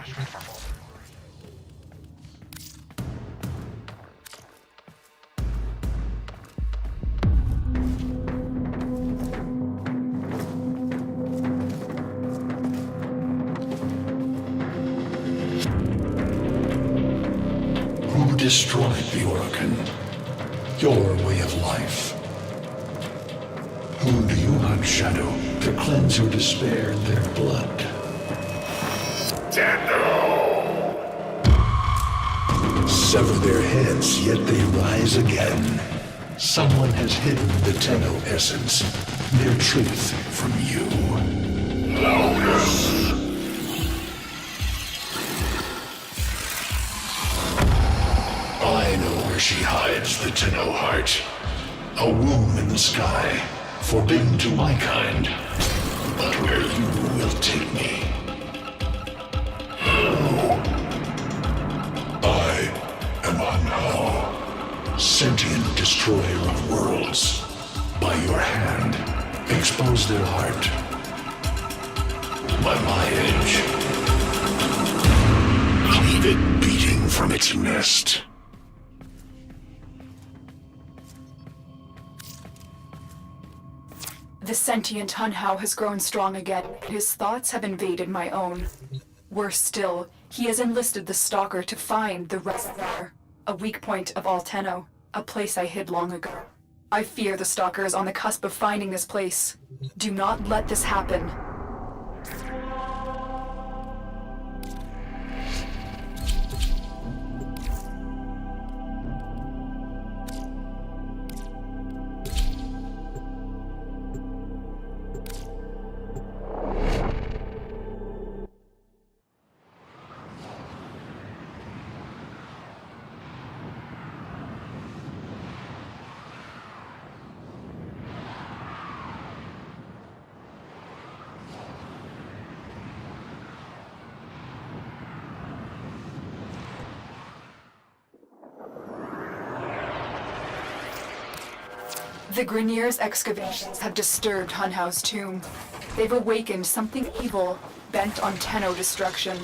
Who destroyed the Organ? Your way of life. Who do you hunt, Shadow, to cleanse your despair in their blood? Sever their heads, yet they rise again. Someone has hidden the Tenno essence, their truth from you. Loudest! I know where she hides the Tenno heart. A womb in the sky, forbidden to my kind, but where you will take me. I am Anhao, sentient destroyer of worlds. By your hand, expose their heart. By my edge, leave it beating from its nest. The sentient Hunhao has grown strong again. His thoughts have invaded my own. Worse still, he has enlisted the Stalker to find the reservoir, a weak point of all Tenno, a place I hid long ago. I fear the Stalker is on the cusp of finding this place. Do not let this happen. The Grineer's excavations have disturbed Hunhao's tomb. They've awakened something evil, bent on Tenno destruction.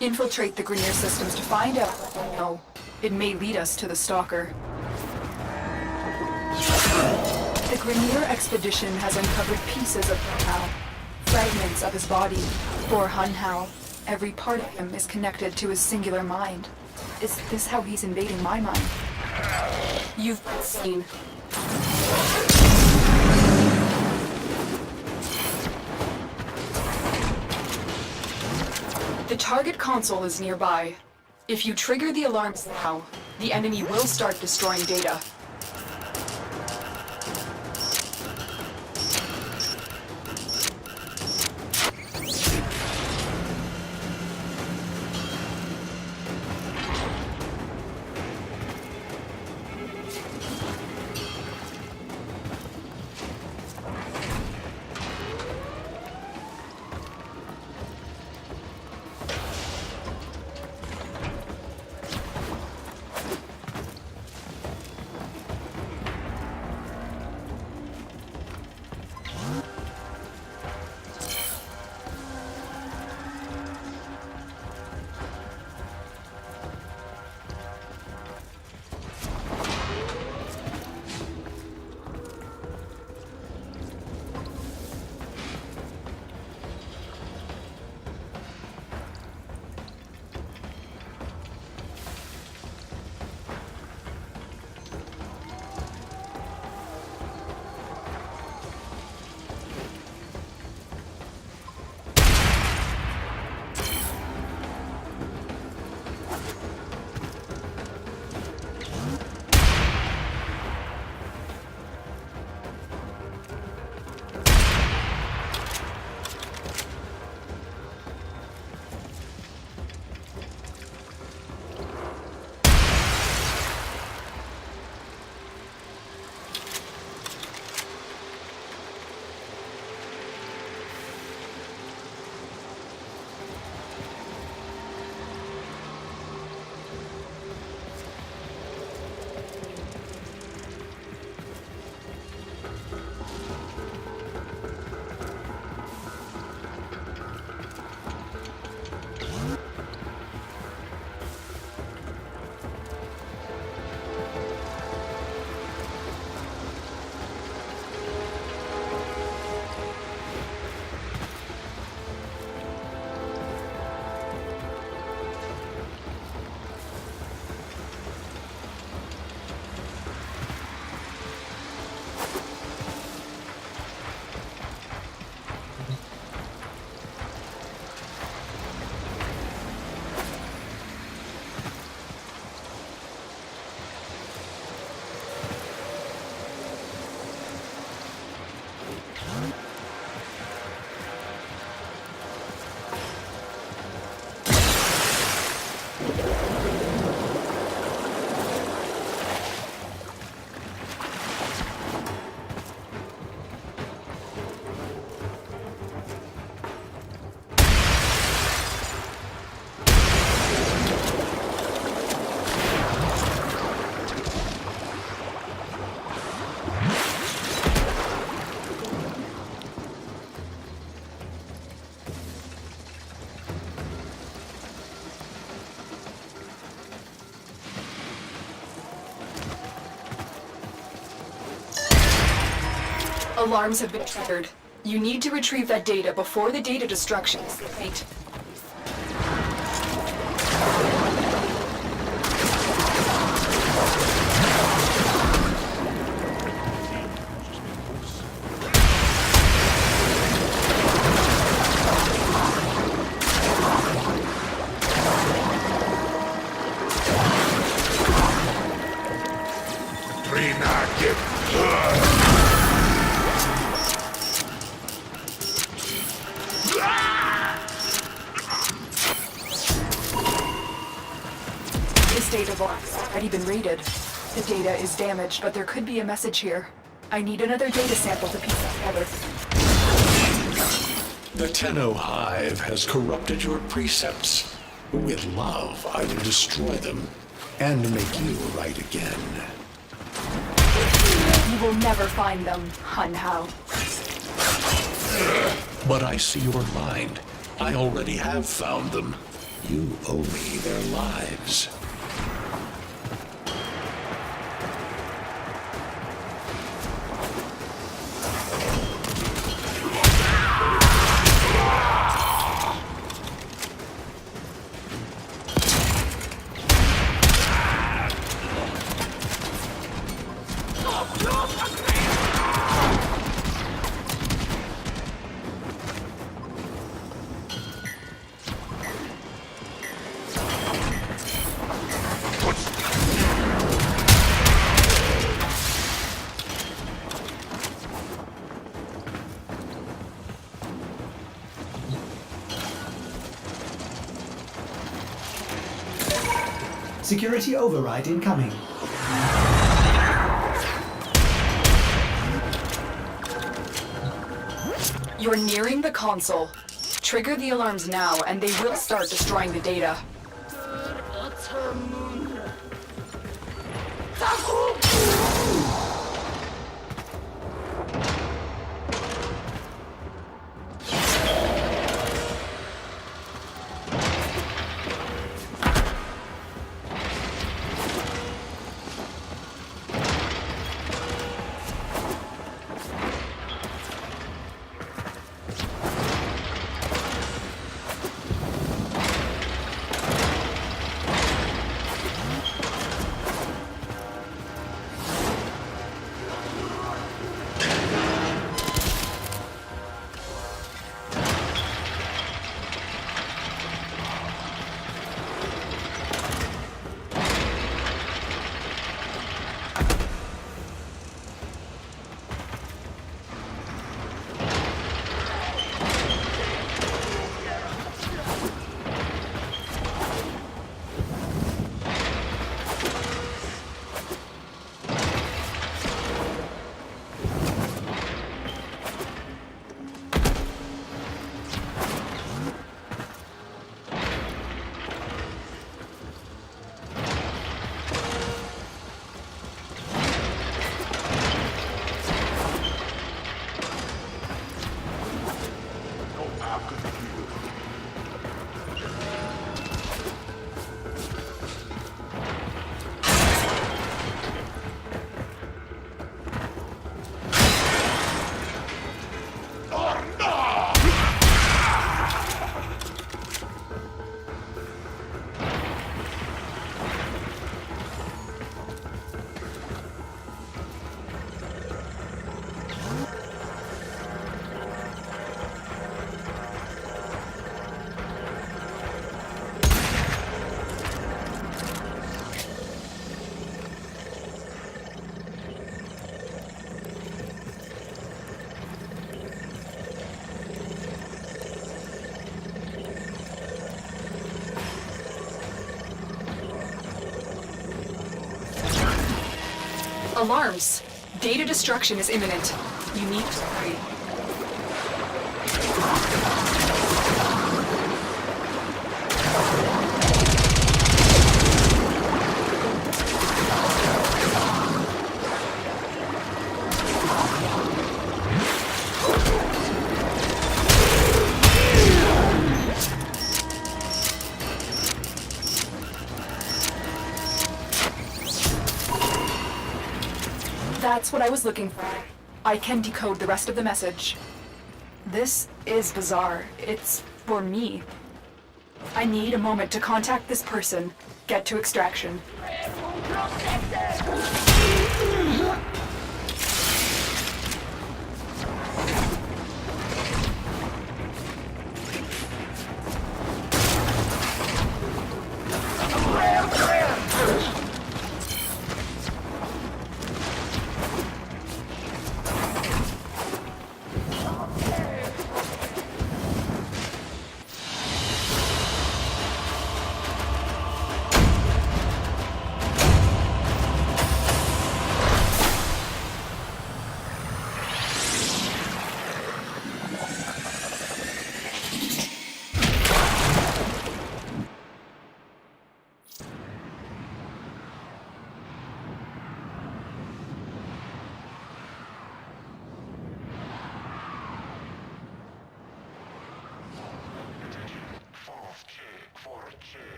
Infiltrate the Grineer systems to find out what they know. It may lead us to the Stalker. The Grineer expedition has uncovered pieces of Hunhao, fragments of his body. For Hunhao, every part of him is connected to his singular mind. Is this how he's invading my mind? You've been seen. The target console is nearby. If you trigger the alarms now, the enemy will start destroying data. Alarms have been triggered. You need to retrieve that data before the data destruction is complete. This data vault has already been raided. The data is damaged, but there could be a message here. I need another data sample to piece it together. The Tenno Hive has corrupted your precepts. With love, I will destroy them and make you right again. You will never find them, Hun Hao. But I see your mind. I already have found them. You owe me their lives. Security override incoming. You're nearing the console. Trigger the alarms now, and they will start destroying the data. Alarms! Data destruction is imminent. You need to hurry. That's what I was looking for. I can decode the rest of the message. This is bizarre. It's for me. I need a moment to contact this person, get to extraction.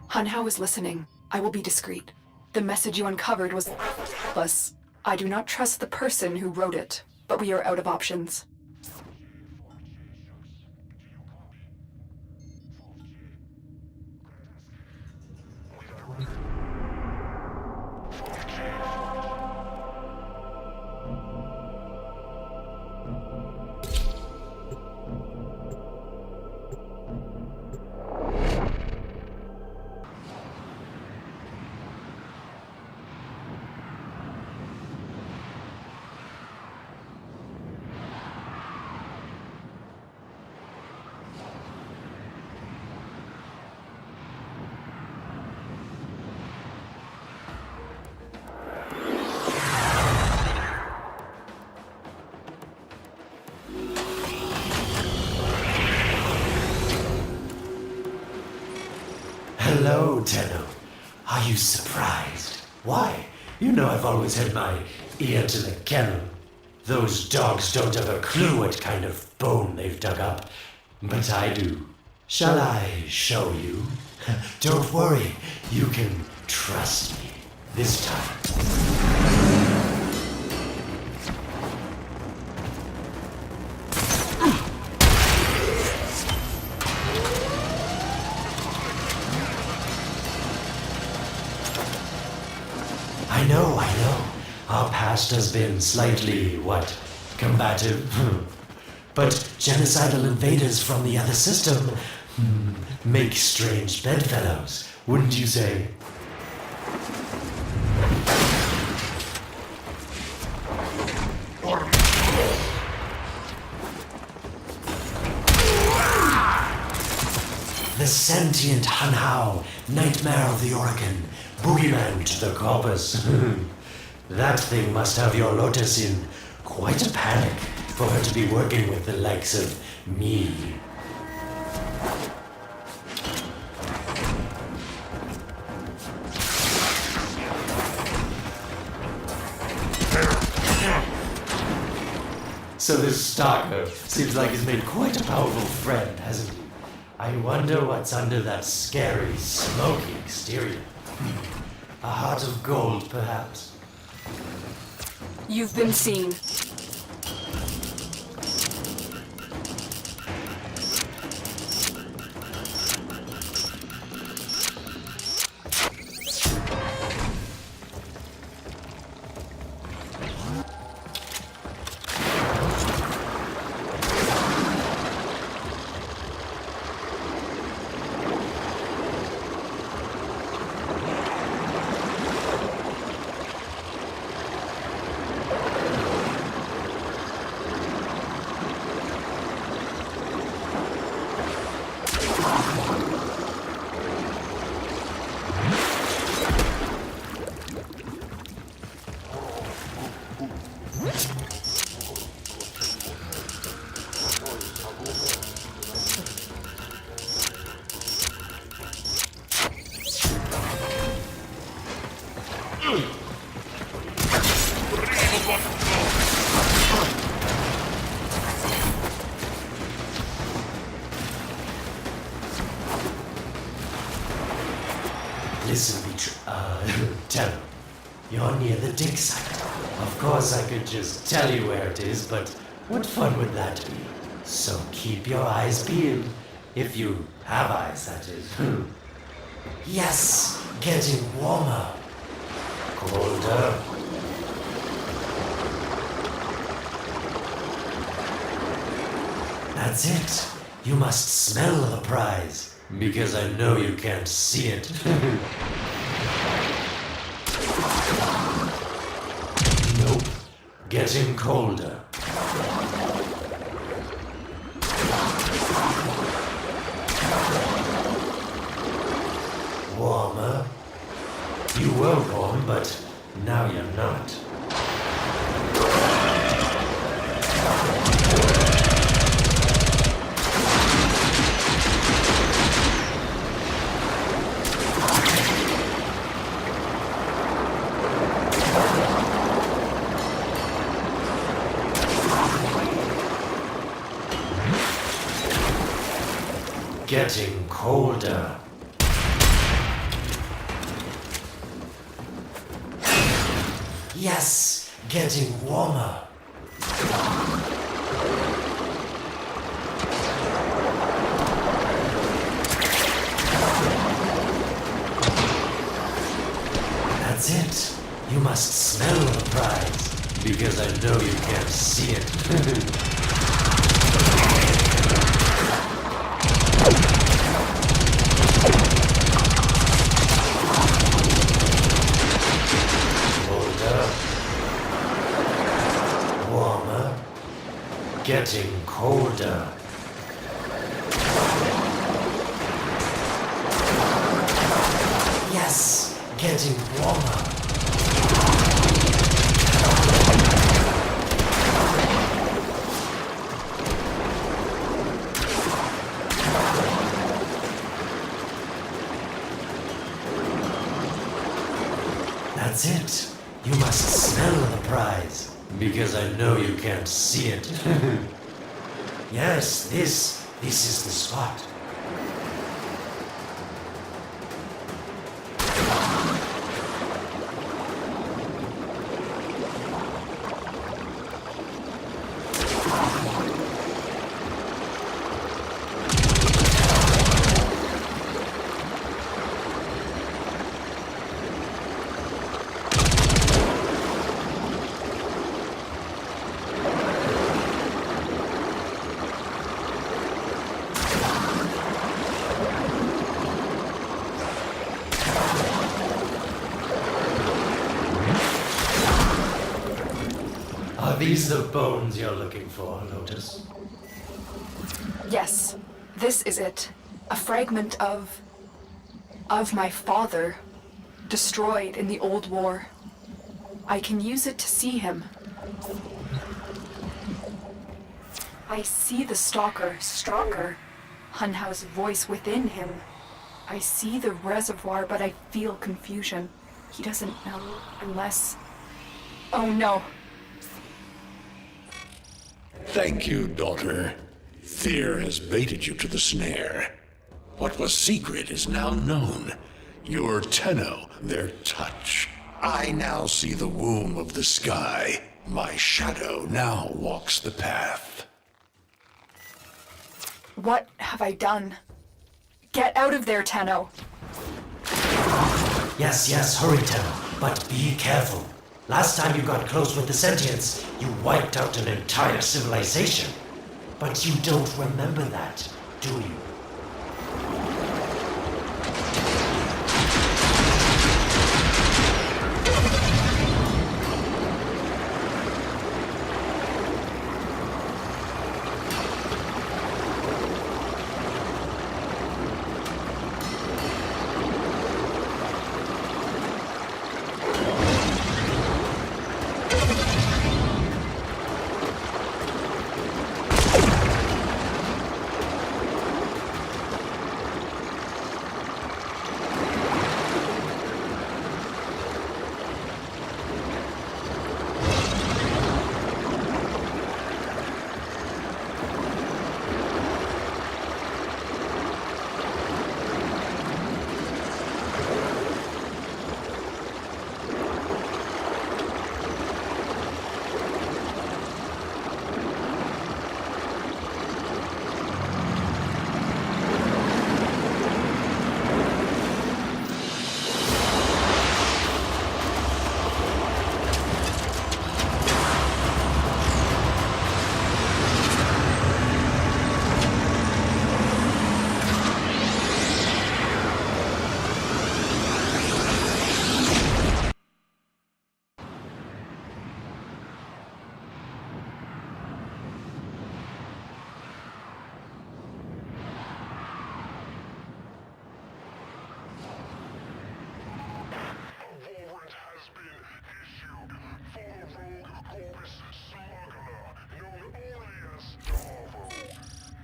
Hunhao is listening. I will be discreet. The message you uncovered was helpless. I do not trust the person who wrote it, but we are out of options. Hello, Tenno. Are you surprised? Why? You know I've always had my ear to the kennel. Those dogs don't have a clue what kind of bone they've dug up, but I do. Shall I show you? Don't worry, you can trust me this time. I know. Our past has been slightly, combative? But genocidal invaders from the other system make strange bedfellows, wouldn't you say? The sentient Hunhao, nightmare of the Orokin, boogeyman to the corpus. That thing must have your Lotus in quite a panic for her to be working with the likes of me. So this stalker seems like he's made quite a powerful friend, hasn't he? I wonder what's under that scary, smoky exterior. A heart of gold, perhaps? You've been seen. Listen, You're near the dig site. Of course, I could just tell you where it is, but what fun would that be? So keep your eyes peeled. If you have eyes, that is. Yes, getting warmer. Colder. That's it. You must smell the prize, because I know you can't see it. Nope. Getting colder. Warmer. You were warm, but now you're not. Getting colder. Yes, getting warmer. That's it. You must smell the prize, because I know you can't see it. Warmer, getting colder. Yes, getting warmer. That's it. You must smell the prize, because I know you can't see it. Yes, this is the spot. Are these the bones you're looking for, Lotus? Yes, this is it. A fragment of my father, destroyed in the old war. I can use it to see him. I see the stalker stronger, Hunhow's voice within him. I see the reservoir, but I feel confusion. He doesn't know unless... Oh no. Thank you, daughter. Fear has baited you to the snare. What was secret is now known. Your Tenno, their touch. I now see the womb of the sky. My shadow now walks the path. What have I done? Get out of there, Tenno. Yes, hurry, Tenno, but be careful. Last time you got close with the sentients, you wiped out an entire civilization. But you don't remember that, do you?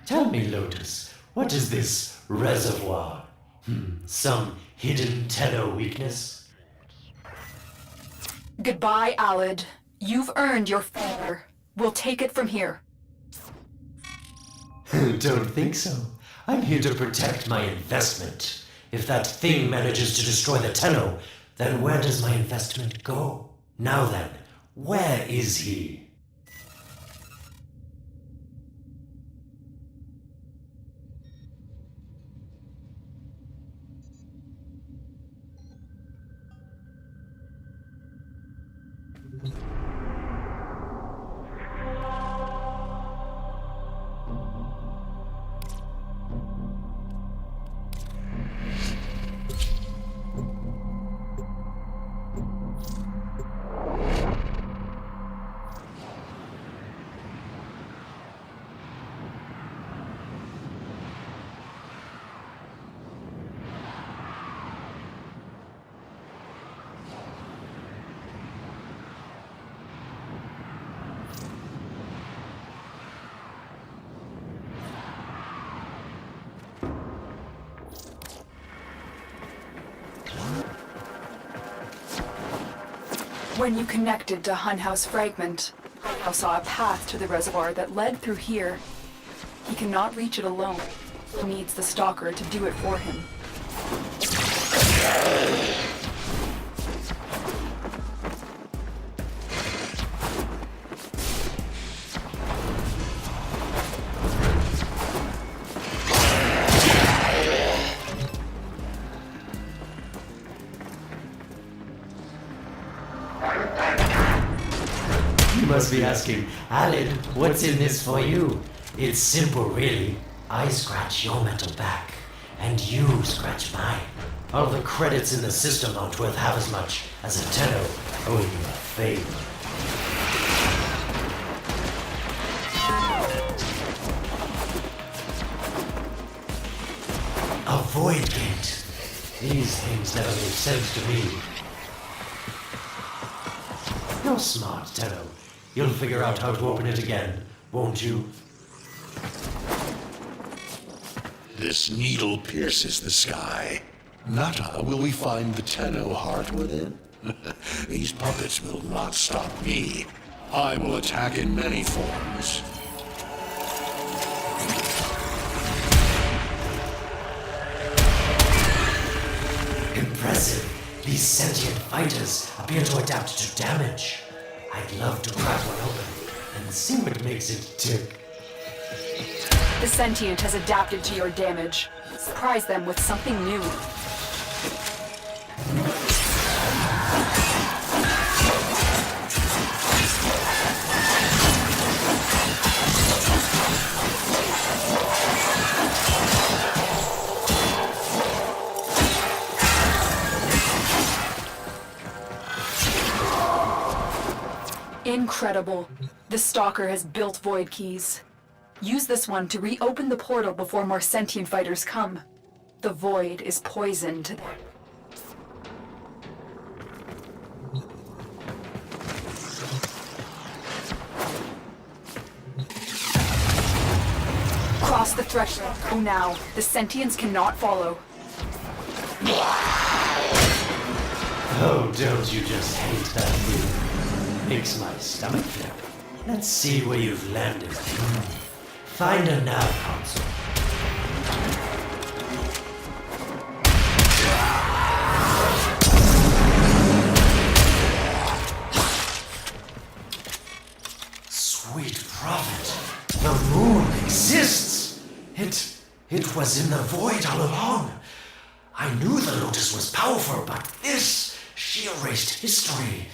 Tell me, Lotus, what is this reservoir? Some hidden Tenno weakness? Goodbye, Alid. You've earned your favor. We'll take it from here. Don't think so. I'm here to protect my investment. If that thing manages to destroy the Tenno, then where does my investment go? Now then, where is he? When you connected to Hunhouse Fragment, I saw a path to the reservoir that led through here. He cannot reach it alone. He needs the Stalker to do it for him. You must be asking, Alid, what's in this for you? It's simple, really. I scratch your metal back, and you scratch mine. All the credits in the system aren't worth half as much as a Tenno owing you a favor. A void gate. These things never made sense to me. You're smart, Tenno. You'll figure out how to open it again, won't you? This needle pierces the sky. Nata, will we find the Tenno heart within? These puppets will not stop me. I will attack in many forms. Impressive. These sentient fighters appear to adapt to damage. I'd love to crack one open and see what makes it tick. The sentient has adapted to your damage. Surprise them with something new. Incredible. The Stalker has built void keys. Use this one to reopen the portal before more sentient fighters come. The void is poison to them. Cross the threshold. Go now. The sentients cannot follow. Oh, don't you just hate that feeling? Makes my stomach flip. Let's see where you've landed. Find a nav console. Sweet prophet, the moon exists. It was in the void all along. I knew the Lotus was powerful, but this, she erased history.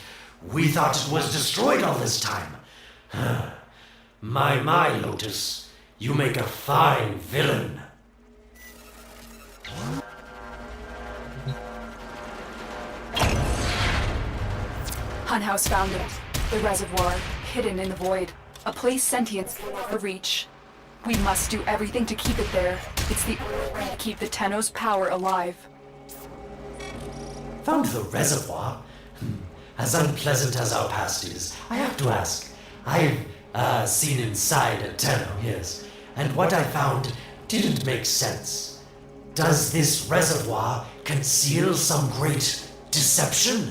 We thought it was destroyed all this time. My, Lotus. You make a fine villain. Hunhouse found it. The reservoir, hidden in the void. A place sentients can never reach. We must do everything to keep it there. It's the only way to keep the Tenno's power alive. Found the reservoir? As unpleasant as our past is, I have to ask. I've seen inside a Tenno, yes. and what I found didn't make sense. Does this reservoir conceal some great deception?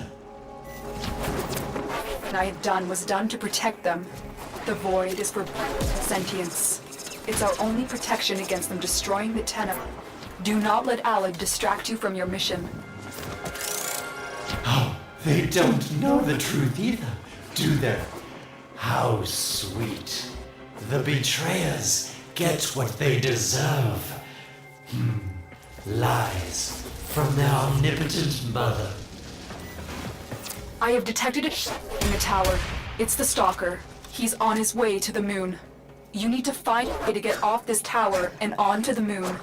What I have done was done to protect them. The void is for sentience. It's our only protection against them destroying the Tenno. Do not let Alad distract you from your mission. Oh, they don't know the truth either, do they? How sweet. The betrayers get what they deserve. Lies from their omnipotent mother. I have detected it in the tower. It's the Stalker. He's on his way to the moon. You need to find a way to get off this tower and onto the moon.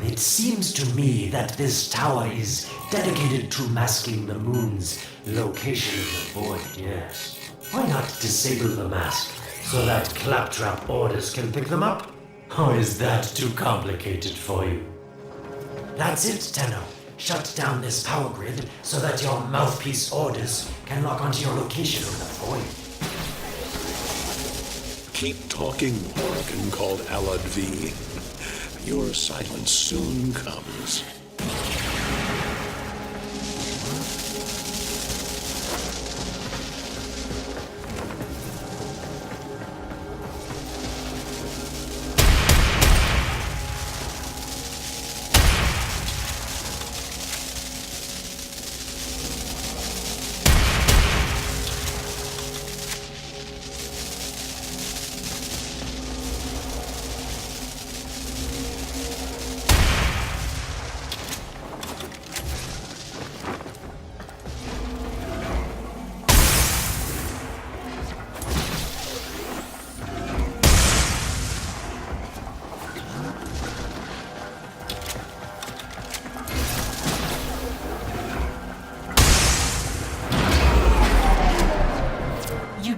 It seems to me that this tower is dedicated to masking the moon's location in the void, yes. Why not disable the mask so that claptrap orders can pick them up? Or is that too complicated for you? That's it, Tenno. Shut down this power grid so that your mouthpiece orders can lock onto your location in the void. Keep talking, organ called Alad V. Your silence soon comes.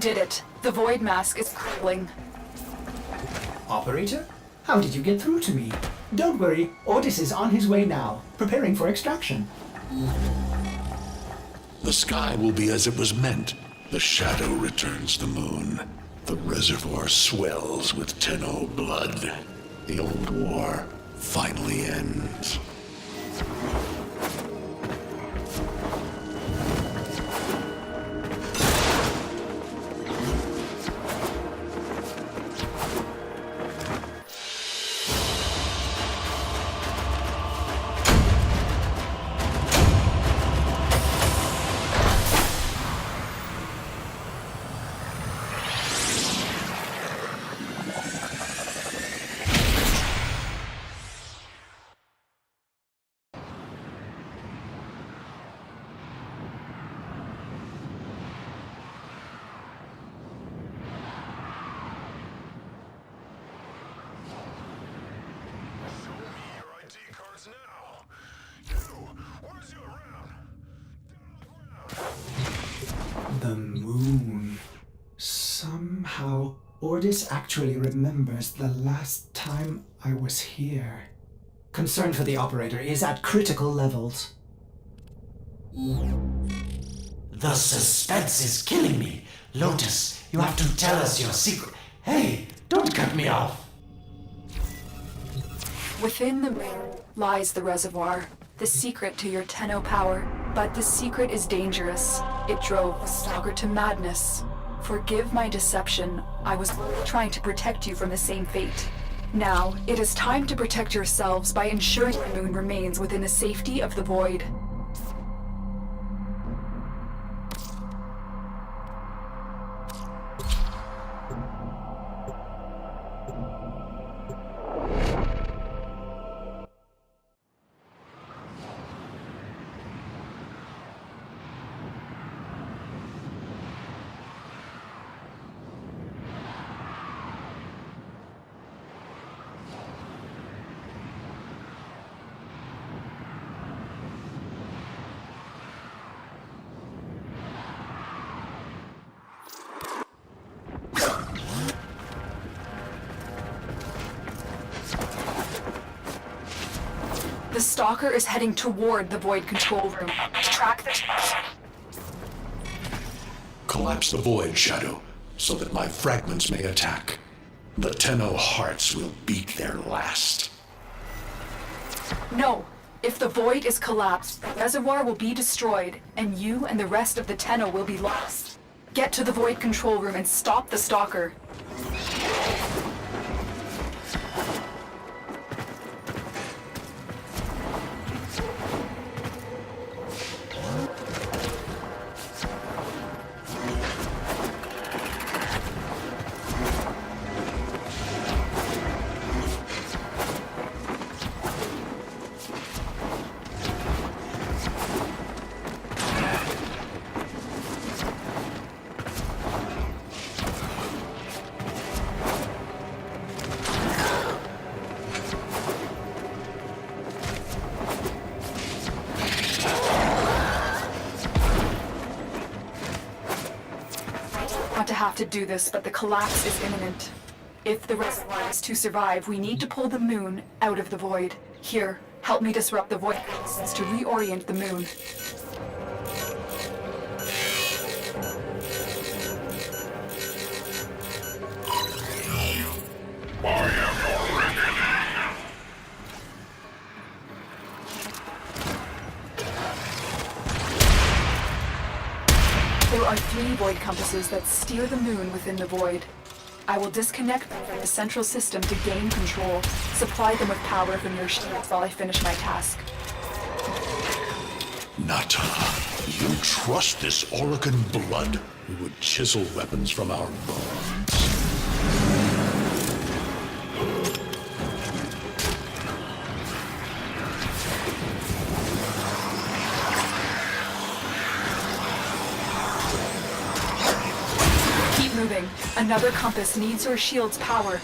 Did it. The void mask is crumbling. Operator? How did you get through to me? Don't worry, Ordis is on his way now, preparing for extraction. The sky will be as it was meant. The shadow returns the moon. The reservoir swells with Tenno blood. The old war finally ends. The moon. Somehow, Ordis actually remembers the last time I was here. Concern for the operator is at critical levels. The suspense is killing me. Lotus, you have to tell us your secret. Hey, don't cut me off. Within the moon lies the reservoir, the secret to your Tenno power. But the secret is dangerous. It drove the Stalker to madness. Forgive my deception. I was trying to protect you from the same fate. Now, it is time to protect yourselves by ensuring the moon remains within the safety of the void. The Stalker is heading toward the Void control room. Track the... Collapse the void, Shadow, so that my fragments may attack. The Tenno hearts will beat their last. No! If the void is collapsed, the reservoir will be destroyed, and you and the rest of the Tenno will be lost. Get to the void control room and stop the stalker. To have to do this, but the collapse is imminent. If the reservoir is to survive, we need to pull the moon out of the void. Here, help me disrupt the void process to reorient the moon. There are 3 void compasses that steer the moon within the void. I will disconnect them from the central system to gain control. Supply them with power from your shields while I finish my task. Nata, you trust this Orican blood who would chisel weapons from our bones? Keep moving. Another compass needs your shield's power.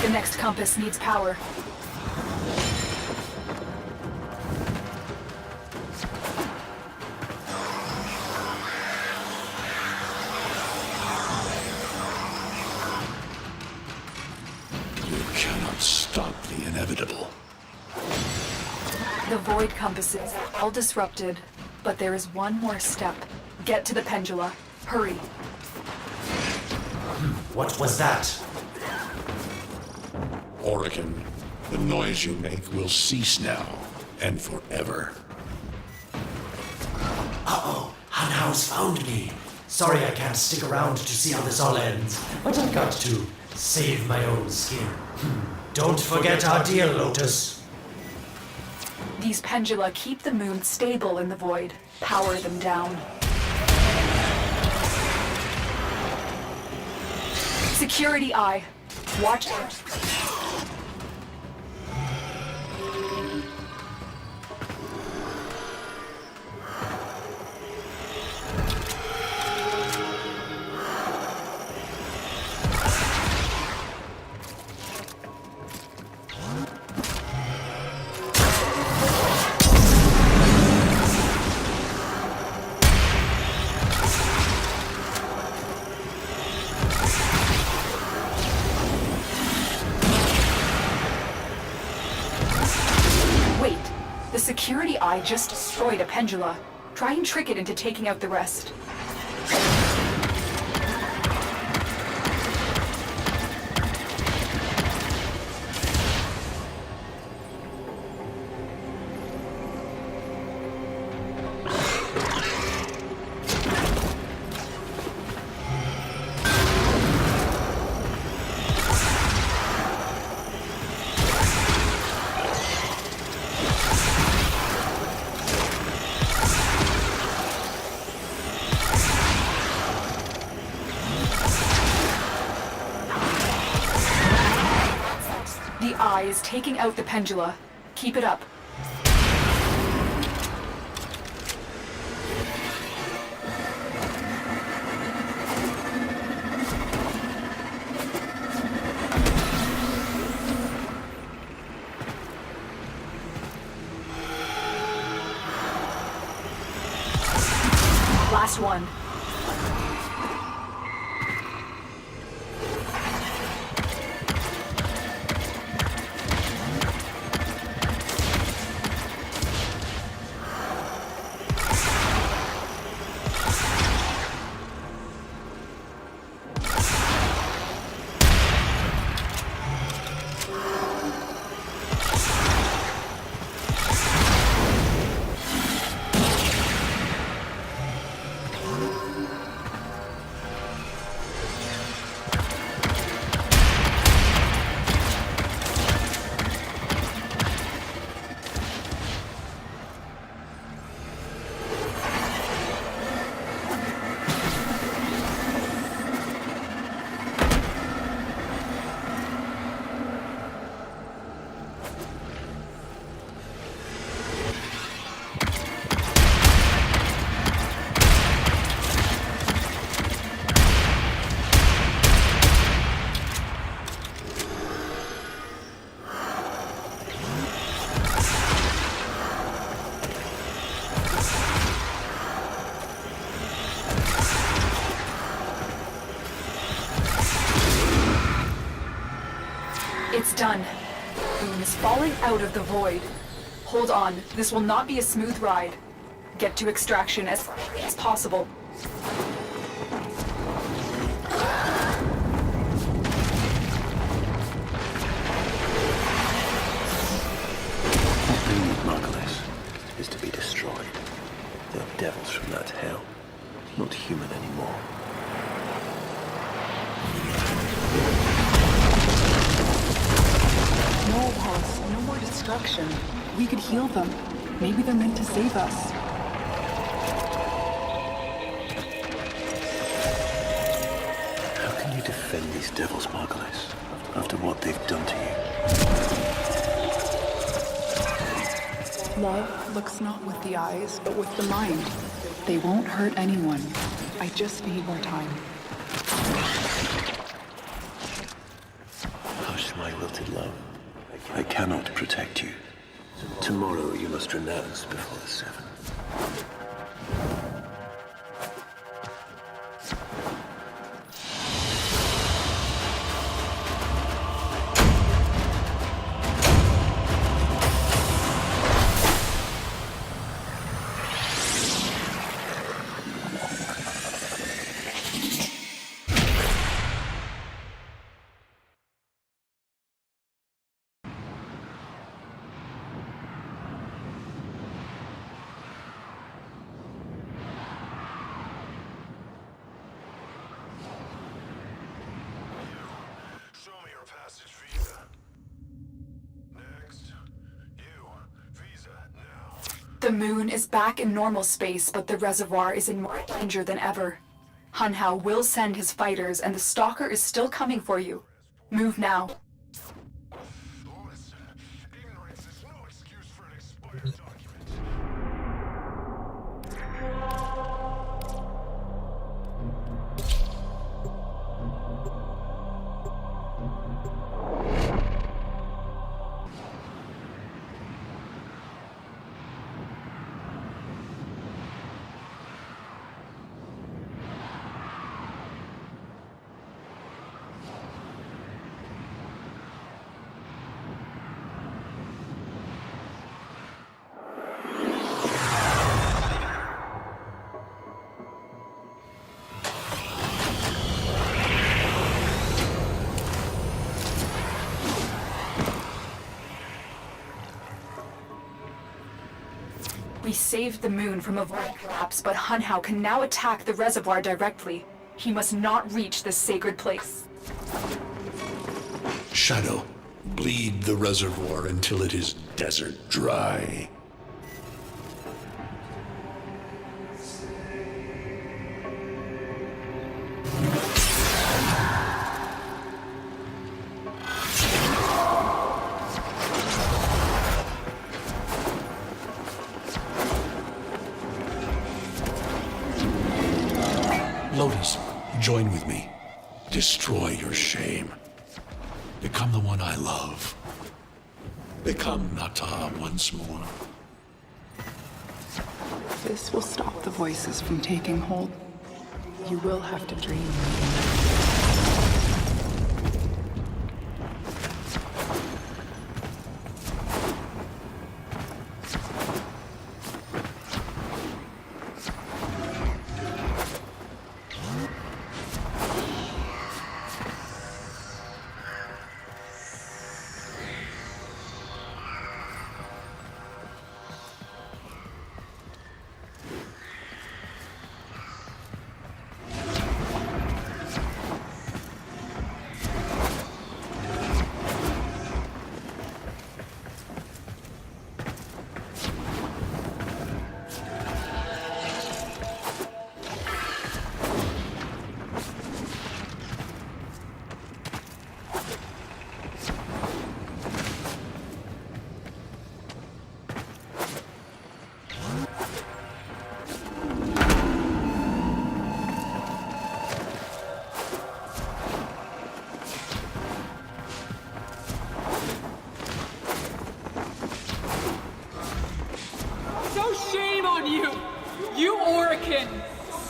The next compass needs power. You cannot stop the inevitable. The void compasses are all disrupted, but there is one more step. Get to the pendula. Hurry. What was that? Orican, the noise you make will cease now and forever. Uh-oh, Hanau's found me. Sorry I can't stick around to see how this all ends, but I've got to save my own skin. Don't forget our deal, Lotus. These pendula keep the moon stable in the void. Power them down. Security eye. Watch out. Wait, the security eye just destroyed a pendula. Try and trick it into taking out the rest. The eye is taking out the pendula. Keep it up. Last one. It's done. Moon is falling out of the void. Hold on, this will not be a smooth ride. Get to extraction as quickly as possible. What they need, Margulis, is to be destroyed. They're devils from that hell, not human anymore. No, Pulse, no more destruction. We could heal them. Maybe they're meant to save us. How can you defend these devils, Margulis, after what they've done to you? Love looks not with the eyes, but with the mind. They won't hurt anyone. I just need more time. Hush, my wilted love. I cannot protect you. Tomorrow you must renounce before the seven. Show me your passage, Visa. Next. You. Visa, now. The moon is back in normal space, but the reservoir is in more danger than ever. Hunhao will send his fighters, and the Stalker is still coming for you. Move now. Listen, ignorance is no excuse for an expired document. We saved the moon from a void collapse, but Hunhao can now attack the reservoir directly. He must not reach this sacred place. Shadow, bleed the reservoir until it is desert dry. Lotus, join with me. Destroy your shame. Become the one I love. Become Nata once more. This will stop the voices from taking hold. You will have to dream.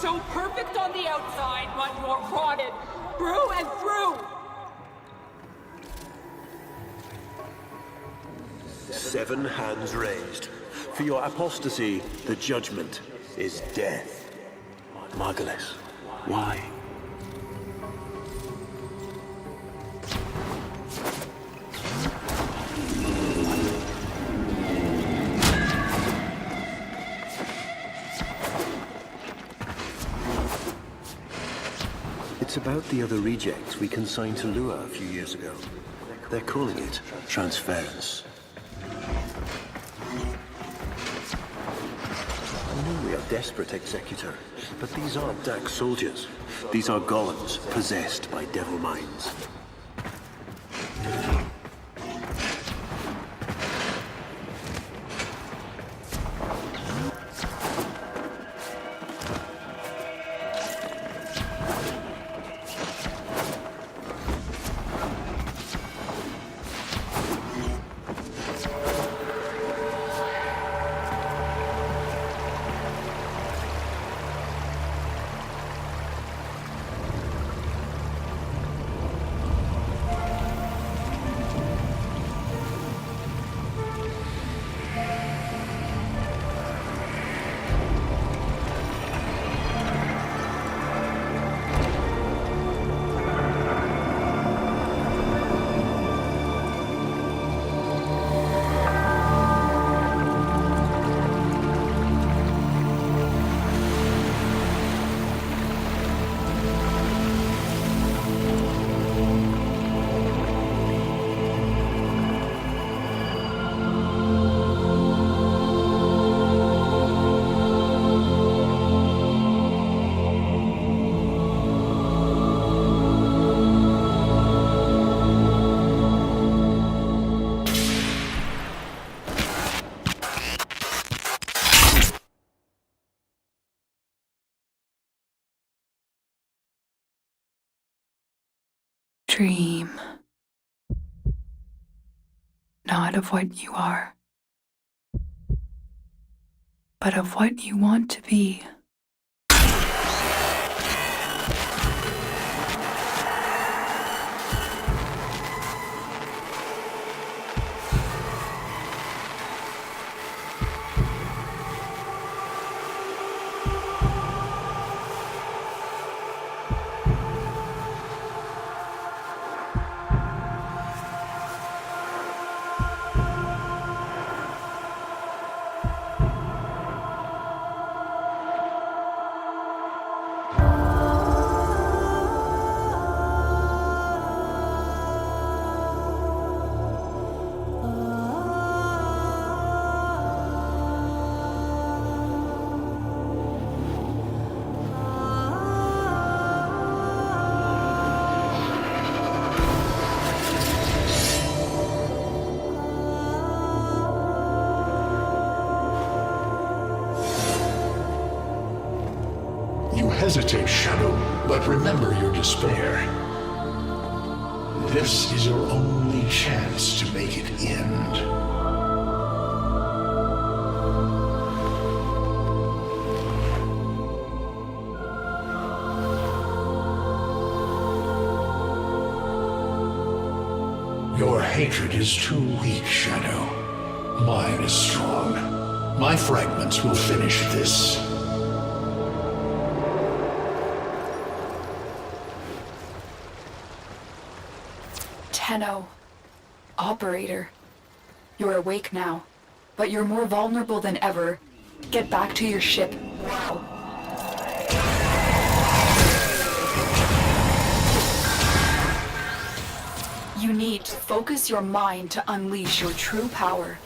So perfect on the outside, but you're rotted through and through! 7 hands raised. For your apostasy, the judgment is death. Margulis, why? It's about the other rejects we consigned to Lua a few years ago. They're calling it transference. I know we are desperate, Executor, but these aren't Dax soldiers. These are golems possessed by devil minds. Dream. Not of what you are, but of what you want to be. You hesitate, Shadow, but remember your despair. This is your only chance to make it end. Your hatred is too weak, Shadow. Mine is strong. My fragments will finish this. Tenno. Operator. You're awake now, but you're more vulnerable than ever. Get back to your ship. Now. You need to focus your mind to unleash your true power.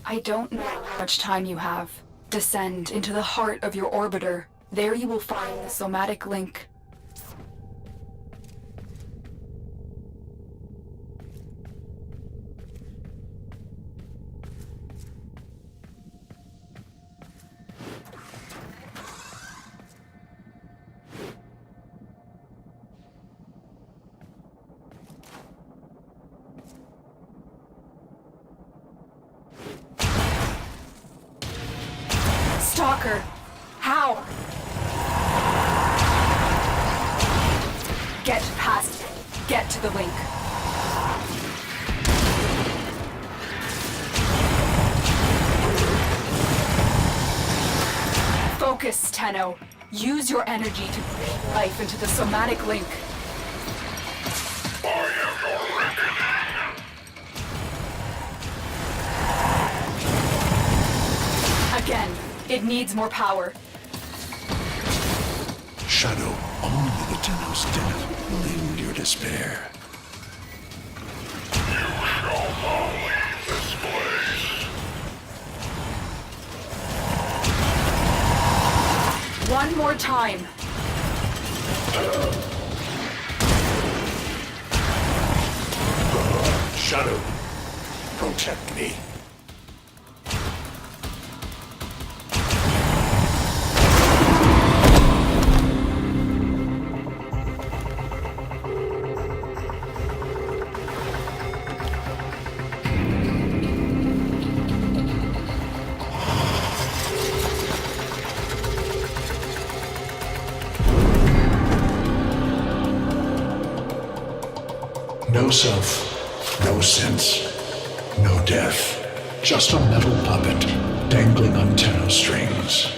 I don't know how much time you have. Descend into the heart of your orbiter. There you will find the somatic link. Stalker! How? Get past it. Get to the link. Focus, Tenno. Use your energy to breathe life into the somatic link. Again, it needs more power. Shadow, only the Tenno's death will end your despair. One more time. Shadow, protect me. No self, no sense, no death. Just a metal puppet dangling on Tenno strings.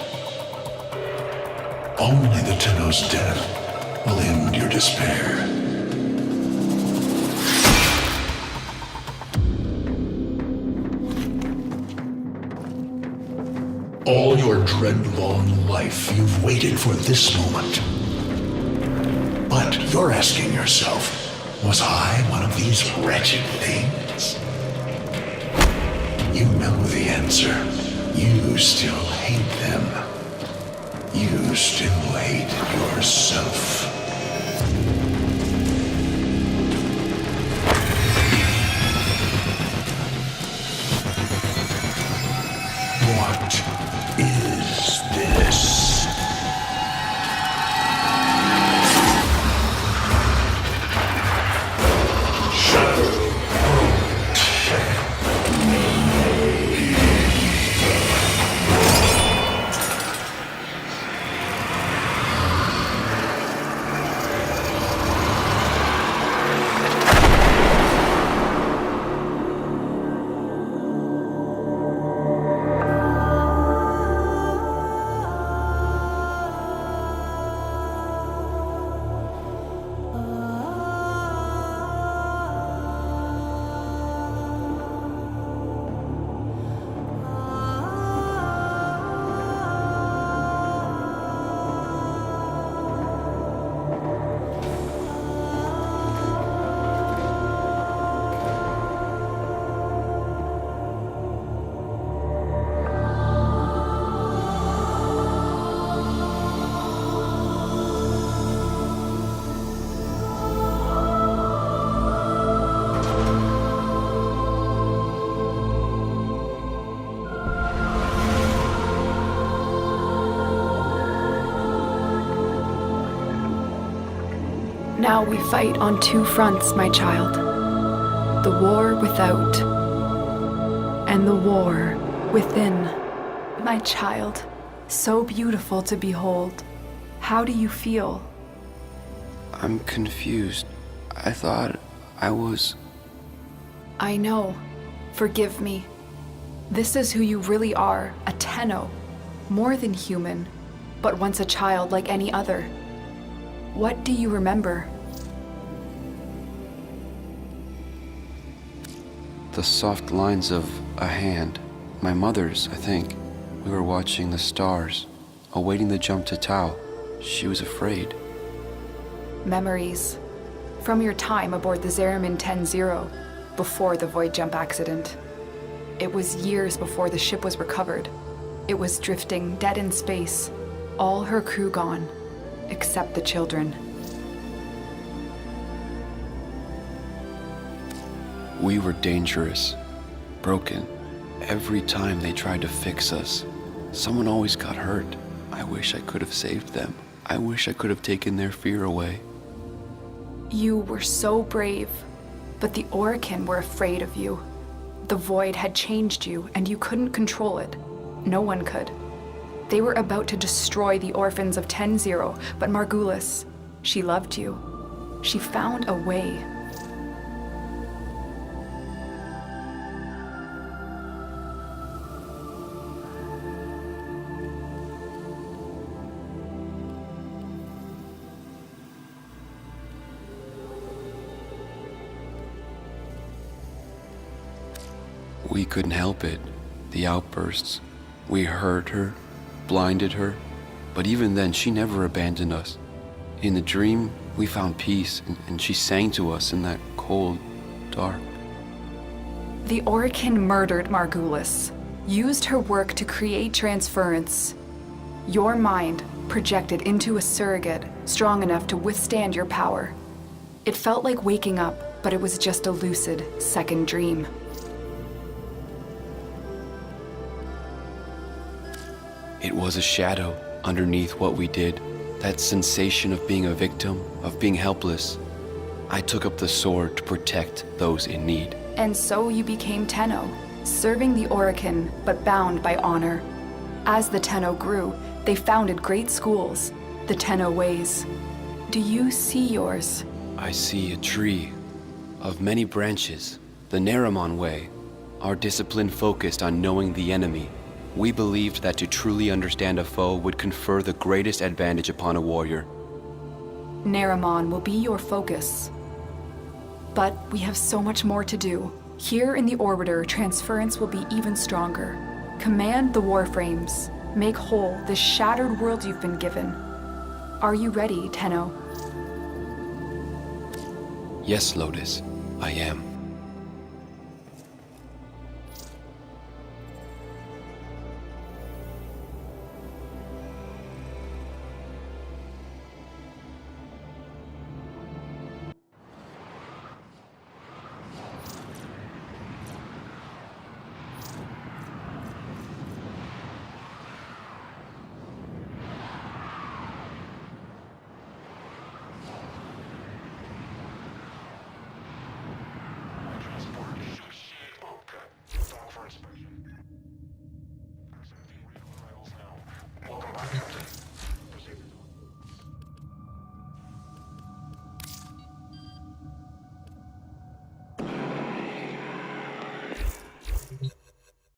Only the Tenno's death will end your despair. All your dread-long life, you've waited for this moment. But you're asking yourself, was I one of these wretched things? You know the answer. You still hate them. You still hate yourself. What is this? Now we fight on two fronts, my child. The war without, and the war within. My child, so beautiful to behold. How do you feel? I'm confused. I thought I was... I know. Forgive me. This is who you really are, a Tenno. More than human, but once a child like any other. What do you remember? The soft lines of a hand. My mother's, I think. We were watching the stars, awaiting the jump to Tau. She was afraid. Memories. From your time aboard the Zeramin 10-0, before the void jump accident. It was years before the ship was recovered. It was drifting dead in space, all her crew gone, except the children. We were dangerous, broken. Every time they tried to fix us, someone always got hurt. I wish I could have saved them. I wish I could have taken their fear away. You were so brave, but the Orokin were afraid of you. The Void had changed you, and you couldn't control it. No one could. They were about to destroy the orphans of 10-0, but Margulis, she loved you. She found a way. We couldn't help it. The outbursts. We hurt her, blinded her, but even then she never abandoned us. In the dream, we found peace, and she sang to us in that cold, dark. The Orokin murdered Margulis, used her work to create transference. Your mind projected into a surrogate strong enough to withstand your power. It felt like waking up, but it was just a lucid second dream. It was a shadow underneath what we did, that sensation of being a victim, of being helpless. I took up the sword to protect those in need. And so you became Tenno, serving the Orokin, but bound by honor. As the Tenno grew, they founded great schools, the Tenno ways. Do you see yours? I see a tree of many branches, the Naramon way, our discipline focused on knowing the enemy. We believed that to truly understand a foe would confer the greatest advantage upon a warrior. Naramon will be your focus. But we have so much more to do. Here in the Orbiter, transference will be even stronger. Command the Warframes. Make whole this shattered world you've been given. Are you ready, Tenno? Yes, Lotus, I am.